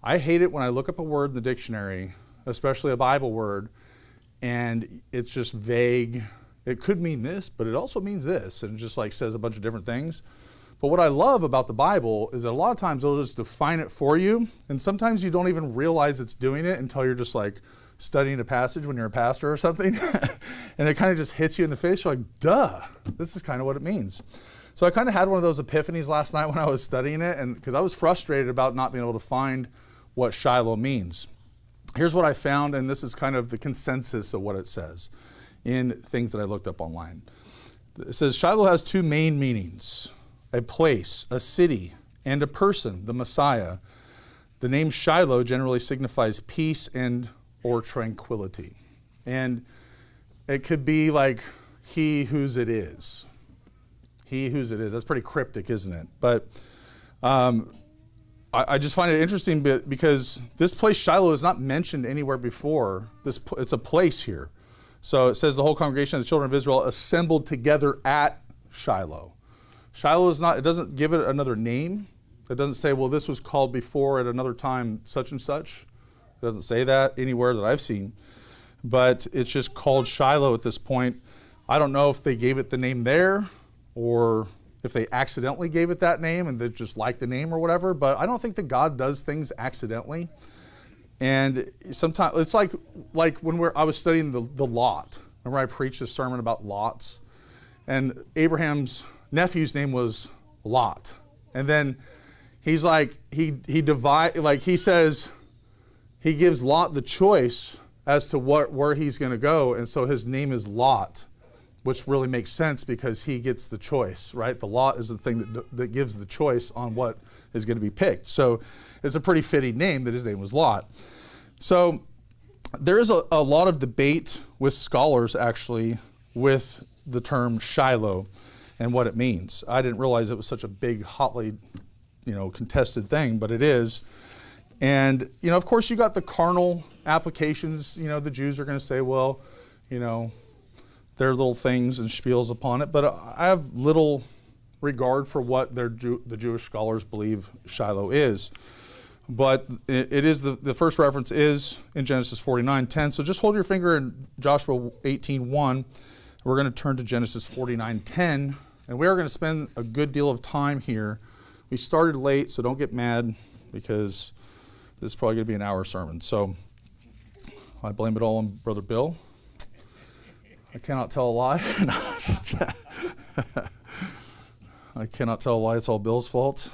I hate it when I look up a word in the dictionary, especially a Bible word, and it's just vague. It could mean this, but it also means this, and it just like says a bunch of different things. But what I love about the Bible is that a lot of times it'll just define it for you, and sometimes you don't even realize it's doing it until you're just like studying a passage when you're a pastor or something, and it kind of just hits you in the face. You're like, duh, this is kind of what it means. So I kind of had one of those epiphanies last night when I was studying it, and because I was frustrated about not being able to find what Shiloh means. Here's what I found, and this is kind of the consensus of what it says in things that I looked up online. It says Shiloh has two main meanings: a place, a city, and a person, the Messiah. The name Shiloh generally signifies peace and or tranquility. And it could be like he whose it is. He whose it is. That's pretty cryptic, isn't it? But I just find it interesting because this place Shiloh is not mentioned anywhere before. It's a place here. So it says the whole congregation of the children of Israel assembled together at Shiloh. Shiloh is not, it doesn't give it another name. It doesn't say, well, this was called before at another time such and such. It doesn't say that anywhere that I've seen. But it's just called Shiloh at this point. I don't know if they gave it the name there or if they accidentally gave it that name and they just liked the name or whatever, but I don't think that God does things accidentally. And sometimes it's like when I was studying the Lot. Remember I preached a sermon about lots, and Abraham's nephew's name was Lot. And then he's like, he says, he gives Lot the choice as to where he's going to go, and so his name is Lot, which really makes sense because he gets the choice, right? The lot is the thing that gives the choice on what is going to be picked. So it's a pretty fitting name that his name was Lot. So there is a lot of debate with scholars actually with the term Shiloh and what it means. I didn't realize it was such a big, hotly, contested thing, but it is. And, of course you got the carnal applications. The Jews are going to say, well, there are little things and spiels upon it, but I have little regard for what the Jewish scholars believe Shiloh is. But it is the first reference is in Genesis 49:10. So just hold your finger in Joshua 18:1. We're going to turn to Genesis 49:10, and we are going to spend a good deal of time here. We started late, so don't get mad because this is probably going to be an hour sermon. So I blame it all on Brother Bill. I cannot tell a lie. I cannot tell a lie. It's all Bill's fault.